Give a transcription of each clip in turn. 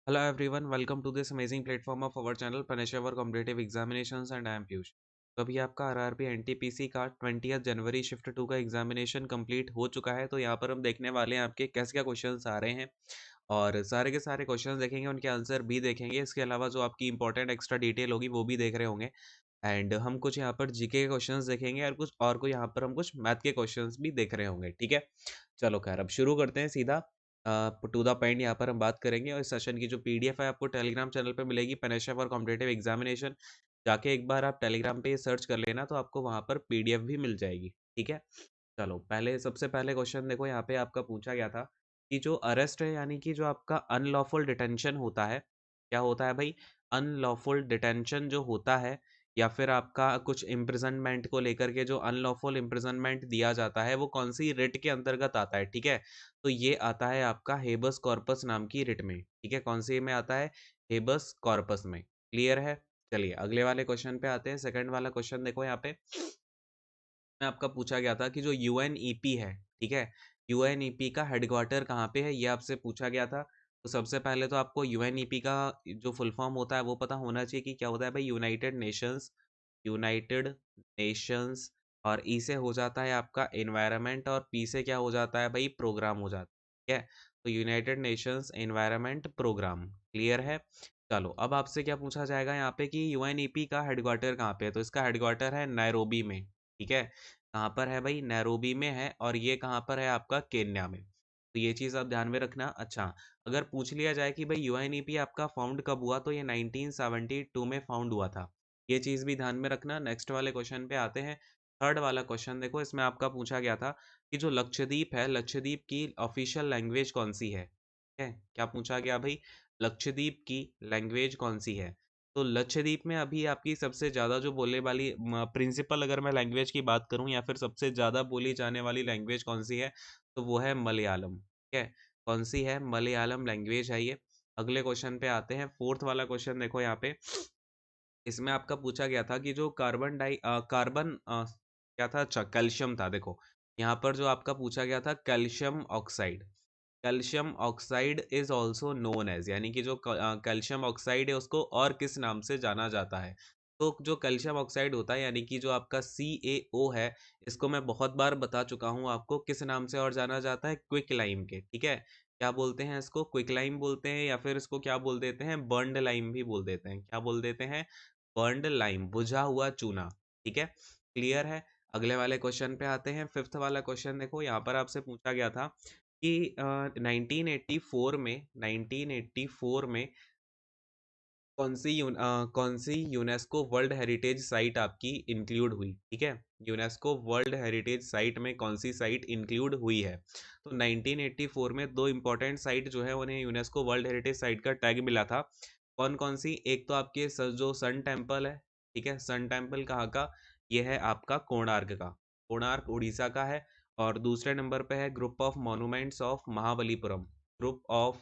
Hello everyone, welcome to this amazing platform of our channel Paneshavar Competitive Examinations and I am Piyush। तो अभी आपका RRB NTPC का 20 जनवरी shift 2 का examination complete हो चुका है। तो यहाँ पर हम देखने वाले हैं आपके कैसे क्या क्वेश्चंस आ रहे हैं और सारे के सारे क्वेश्चंस देखेंगे, उनके आंसर भी देखेंगे। इसके अलावा जो आपकी इंपॉर्टेंट एक्स्ट्रा डिटेल होगी वो भी देख रहे होंगे। एंड हम कुछ यहाँ पर जीके के क्वेश्चंस देखेंगे और कुछ यहाँ पर हम कुछ मैथ के क्वेश्चंस भी देख रहे होंगे। ठीक है, चलो खैर अब शुरू करते हैं सीधा टू द पॉइंट। यहाँ पर हम बात करेंगे और इस सेशन की जो पीडीएफ है आपको टेलीग्राम चैनल पे मिलेगी, पनेशा फॉर कॉम्पिटिटिव एग्जामिनेशन। जाके एक बार आप टेलीग्राम पे सर्च कर लेना तो आपको वहाँ पर पीडीएफ भी मिल जाएगी। ठीक है, चलो पहले सबसे पहले क्वेश्चन देखो, यहाँ पे आपका पूछा गया था कि जो अरेस्ट है यानी कि जो आपका अनलॉफुल डिटेंशन होता है, क्या होता है भाई? अनलॉफुल डिटेंशन जो होता है या फिर आपका कुछ इम्प्रिजनमेंट को लेकर के जो अनलॉफुल इम्प्रिजनमेंट दिया जाता है वो कौन सी रिट के अंतर्गत आता है? ठीक है, तो ये आता है आपका हेबस कॉर्पस नाम की रिट में। ठीक है, कौन सी में आता है? हेबस कॉर्पस में। क्लियर है? चलिए अगले वाले क्वेश्चन पे आते हैं। सेकंड वाला क्वेश्चन देखो, यहाँ पे में आपका पूछा गया था कि जो यूएनईपी है, ठीक है, यूएनईपी का हेडक्वार्टर कहाँ पे है, ये आपसे पूछा गया था। तो सबसे पहले तो आपको यूएनईपी का जो फुल फॉर्म होता है वो पता होना चाहिए कि क्या होता है भाई। United Nations, United Nations. और ई से हो जाता है आपका एनवायरनमेंट और पी से क्या हो जाता है भाई? प्रोग्राम हो जाता है। ठीक है, तो United Nations Environment Programme. Clear है? चलो अब आपसे क्या पूछा जाएगा यहाँ पे कि यूएनईपी का हेडक्वार्टर कहाँ पे है? तो इसका हेडक्वार्टर है नैरोबी में। ठीक है, कहाँ पर है भाई? नैरोबी में है। और ये कहाँ पर है आपका? केन्या में। तो ये चीज़ आप ध्यान में रखना। अच्छा, अगर पूछ लिया जाए कि भाई यूएनईपी आपका फाउंड कब हुआ, तो ये 1972 में फाउंड हुआ था। ये चीज़ भी ध्यान में रखना। नेक्स्ट वाले क्वेश्चन पे आते हैं। थर्ड वाला क्वेश्चन देखो, इसमें आपका पूछा गया था कि जो लक्षद्वीप है, लक्षद्वीप की ऑफिशियल लैंग्वेज कौन सी है? ठीक है, क्या पूछा गया भाई? लक्षद्वीप की लैंग्वेज कौन सी है? तो लक्षद्वीप में अभी आपकी सबसे ज़्यादा जो बोलने वाली प्रिंसिपल, अगर मैं लैंग्वेज की बात करूं या फिर सबसे ज़्यादा बोली जाने वाली लैंग्वेज कौन सी है, तो वो है मलयालम। ठीक है, कौन सी है? मलयालम लैंग्वेज है ये। अगले क्वेश्चन पे आते हैं। फोर्थ वाला क्वेश्चन देखो यहाँ पे, इसमें आपका पूछा गया था कि जो कार्बन क्या था? अच्छा, कैल्शियम था। देखो यहाँ पर जो आपका पूछा गया था calcium oxide. Calcium oxide is also known as, यानी कि जो कैल्शियम ऑक्साइड है उसको और किस नाम से जाना जाता है? तो जो कैल्शियम ऑक्साइड होता है यानी कि जो आपका CaO है, इसको मैं बहुत बार बता चुका हूँ आपको, किस नाम से और जाना जाता है? क्विक लाइम के। ठीक है, क्या बोलते हैं इसको? क्विक लाइम बोलते हैं, या फिर इसको क्या बोल देते हैं? बर्न्ड लाइम भी बोल देते हैं। क्या बोल देते हैं? बर्न्ड लाइम, बुझा हुआ चूना। ठीक है, क्लियर है? अगले वाले क्वेश्चन पे आते हैं। फिफ्थ वाला क्वेश्चन देखो, यहाँ पर आपसे पूछा गया था कि 1984 में कौन सी यूनेस्को वर्ल्ड हेरिटेज साइट आपकी इंक्लूड हुई? ठीक है, यूनेस्को वर्ल्ड हेरिटेज साइट में कौन सी साइट इंक्लूड हुई है? तो 1984 में दो इंपॉर्टेंट साइट जो है उन्हें यूनेस्को वर्ल्ड हेरिटेज साइट का टैग मिला था। कौन कौन सी? एक तो आपके जो सन टेम्पल है, ठीक है, सन टेम्पल कहाँ का? ये है आपका कोणार्क का, कोणार्क उड़ीसा का है। और दूसरे नंबर पे है group of monuments of Mahabalipuram, group of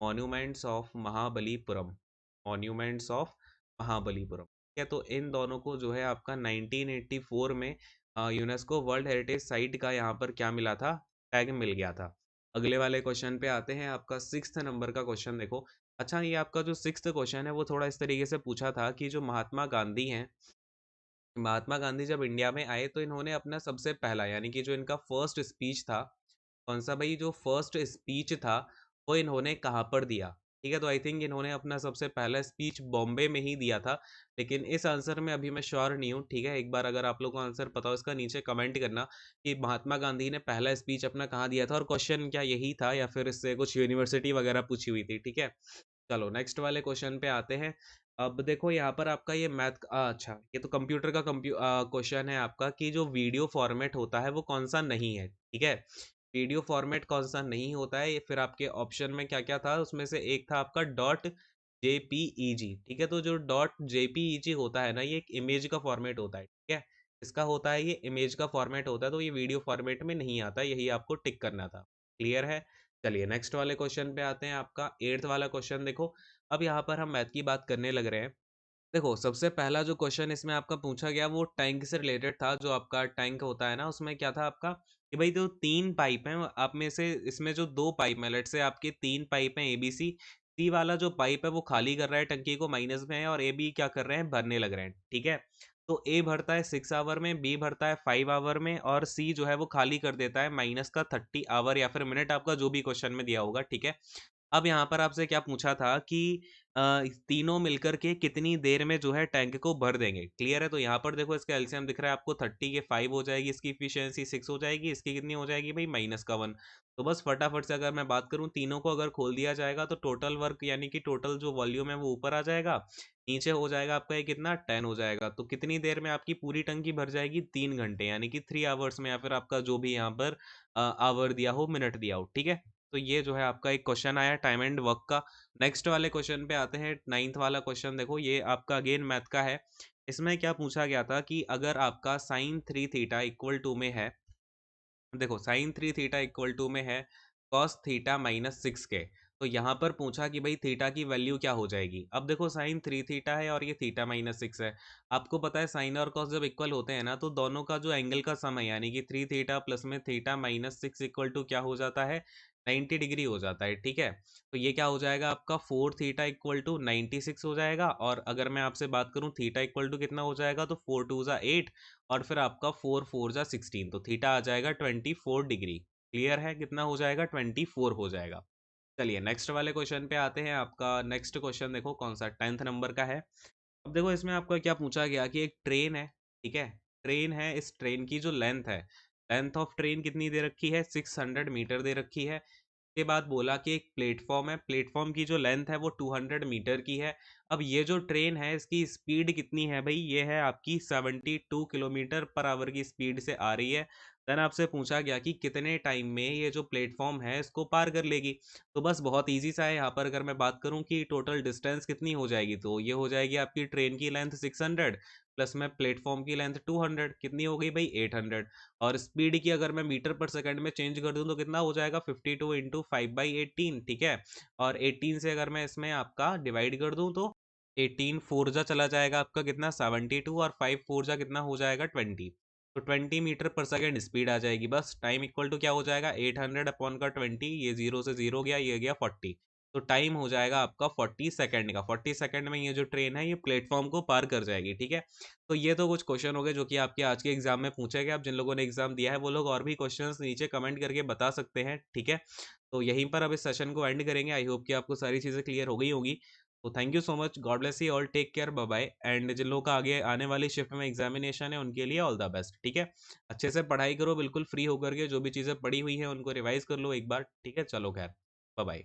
monuments of Mahabalipuram, monuments of Mahabalipuram. ठीक है, तो इन दोनों को जो है आपका 1984 में यूनेस्को वर्ल्ड हेरिटेज साइट का यहाँ पर क्या मिला था? टैग मिल गया था। अगले वाले क्वेश्चन पे आते हैं। आपका सिक्स्थ नंबर का क्वेश्चन देखो। अच्छा, ये आपका जो सिक्स्थ क्वेश्चन है वो थोड़ा इस तरीके से पूछा था कि जो महात्मा गांधी हैं, महात्मा गांधी जब इंडिया में आए तो इन्होंने अपना सबसे पहला यानी कि जो इनका फर्स्ट स्पीच था, कौन सा भाई? जो फर्स्ट स्पीच था वो इन्होंने कहाँ पर दिया? ठीक है, तो आई थिंक इन्होंने अपना सबसे पहला स्पीच बॉम्बे में ही दिया था। लेकिन इस आंसर में अभी मैं श्योर नहीं हूँ। ठीक है, एक बार अगर आप लोग को आंसर पता हो इसका नीचे कमेंट करना कि महात्मा गांधी ने पहला स्पीच अपना कहाँ दिया था और क्वेश्चन क्या यही था या फिर इससे कुछ यूनिवर्सिटी वगैरह पूछी हुई थी। ठीक है, चलो नेक्स्ट वाले क्वेश्चन पे आते हैं। अब देखो यहाँ पर आपका ये मैथ अच्छा, ये तो कंप्यूटर का क्वेश्चन है आपका कि जो वीडियो फॉर्मेट होता है वो कौन सा नहीं है? ठीक है, वीडियो फॉर्मेट कौन सा नहीं होता है? ये फिर आपके ऑप्शन में क्या क्या था, उसमें से एक था आपका डॉट जेपीईजी। ठीक है, तो जो डॉट जेपीईजी होता है ना, ये एक इमेज का फॉर्मेट होता है। ठीक है, इसका होता है, ये इमेज का फॉर्मेट होता है, तो ये वीडियो फॉर्मेट में नहीं आता, यही आपको टिक करना था। क्लियर है? चलिए नेक्स्ट वाले क्वेश्चन पे आते हैं। आपका एट्थ वाला क्वेश्चन देखो। अब यहाँ पर हम मैथ की बात करने लग रहे हैं। देखो सबसे पहला जो क्वेश्चन इसमें आपका पूछा गया वो टैंक से रिलेटेड था। जो आपका टैंक होता है ना, उसमें क्या था आपका कि भाई जो तीन पाइप हैं आप में से, इसमें जो दो पाइप हैं, लेट से आपके तीन पाइप हैं एबीसी, सी वाला जो पाइप है वो खाली कर रहा है टंकी को, माइनस में है, और ए बी क्या कर रहे हैं, भरने लग रहे हैं, ठीक है। तो ए भरता है 6 आवर में, बी भरता है 5 आवर में, और सी जो है वो खाली कर देता है माइनस का 30 आवर या फिर मिनट, आपका जो भी क्वेश्चन में दिया होगा, ठीक है। अब यहाँ पर आपसे क्या पूछा था कि तीनों मिलकर के कितनी देर में जो है टैंक को भर देंगे, क्लियर है। तो यहाँ पर देखो इसका एलसीएम दिख रहा है आपको, 30 के 5 हो जाएगी, इसकी इफिशियंसी 6 हो जाएगी, इसकी कितनी हो जाएगी भाई, माइनस का 1। तो बस फटाफट से अगर मैं बात करूँ, तीनों को अगर खोल दिया जाएगा तो टोटल वर्क यानी कि टोटल जो वॉल्यूम है वो ऊपर आ जाएगा, नीचे हो जाएगा आपका ये कितना, 10 हो जाएगा। तो कितनी देर में आपकी पूरी टंकी भर जाएगी, 3 घंटे, यानी कि 3 आवर्स में, या फिर आपका जो भी यहाँ पर आवर दिया हो, मिनट दिया हो, ठीक है। तो ये जो है आपका एक क्वेश्चन आया टाइम एंड वर्क का। नेक्स्ट वाले क्वेश्चन पे आते हैं, 9th वाला क्वेश्चन देखो, ये आपका अगेन मैथ का है। इसमें क्या पूछा गया था कि अगर आपका साइन 3 थीटा इक्वल टू में है, देखो साइन 3 थीटा इक्वल टू में है कॉस थीटा माइनस 6 के, तो यहाँ पर पूछा कि भाई थीटा की वैल्यू क्या हो जाएगी। अब देखो साइन 3 थीटा है और ये थीटा माइनस 6 है। आपको पता है साइन और कॉस जब इक्वल होते हैं ना, तो दोनों का जो एंगल का सम है, यानी कि 3 थीटा प्लस में थीटा माइनस 6 इक्वल टू क्या हो जाता है, 90 डिग्री हो जाता है, ठीक है। तो ये क्या हो जाएगा आपका, 4 थीटा इक्वल टू 96 हो जाएगा। और अगर मैं आपसे बात करूं थीटा इक्वल टू कितना हो जाएगा, तो 4 टू ज़ा 8, और फिर आपका 4 4 जा 16, तो थीटा आ जाएगा 24 डिग्री। क्लियर है, कितना हो जाएगा, 24 हो जाएगा। चलिए नेक्स्ट वाले क्वेश्चन पे आते हैं। आपका नेक्स्ट क्वेश्चन देखो कौन सा, 10th नंबर का है। अब देखो इसमें आपका क्या पूछा गया कि एक ट्रेन है, ठीक है, ट्रेन है, इस ट्रेन की जो लेंथ है, लेंथ ऑफ ट्रेन कितनी दे रखी है, 600 मीटर दे रखी है। के बाद बोला कि एक प्लेटफॉर्म है, प्लेटफॉर्म की जो लेंथ है वो 200 मीटर की है। अब ये जो ट्रेन है इसकी स्पीड कितनी है भाई, ये है आपकी 72 किलोमीटर पर आवर की स्पीड से आ रही है। देन आपसे पूछा गया कि कितने टाइम में ये जो प्लेटफॉर्म है इसको पार कर लेगी। तो बस बहुत इजी सा है, यहाँ पर अगर मैं बात करूँ कि टोटल डिस्टेंस कितनी हो जाएगी, तो ये हो जाएगी आपकी ट्रेन की लेंथ 600 प्लस में प्लेटफॉर्म की लेंथ 200, कितनी हो गई भाई, 800। और स्पीड की अगर मैं मीटर पर सेकंड में चेंज कर दूं तो कितना हो जाएगा, 52 इंटू 5/18, ठीक है। और 18 से अगर मैं इसमें आपका डिवाइड कर दूं तो 18 फोर जा चला जाएगा आपका कितना, 72, और 5 फोर जा कितना हो जाएगा, 20। तो 20 मीटर पर सेकंड स्पीड आ जाएगी। बस टाइम इक्वल टू क्या हो जाएगा, 800 अपॉन का 20, ये जीरो से जीरो गया, ये गया 40। तो टाइम हो जाएगा आपका 40 सेकंड का, 40 सेकंड में ये जो ट्रेन है ये प्लेटफॉर्म को पार कर जाएगी, ठीक है। तो ये तो कुछ क्वेश्चन हो गए जो कि आपके आज के एग्जाम में पूछे गए। अब जिन लोगों ने एग्जाम दिया है वो लोग और भी क्वेश्चंस नीचे कमेंट करके बता सकते हैं, ठीक है। तो यहीं पर अब इस सेशन को एंड करेंगे। आई होप कि आपको सारी चीज़ें क्लियर हो गई होंगी। तो thank you so much, God bless you all, take care, bye bye. And जिन लोगों का आगे आने वाली शिफ्ट में एग्जामिनेशन है उनके लिए ऑल द बेस्ट, ठीक है। अच्छे से पढ़ाई करो, बिल्कुल फ्री होकर के जो भी चीज़ें पढ़ी हुई हैं उनको रिवाइज कर लो एक बार, ठीक है। चलो खैर, बाय बाय।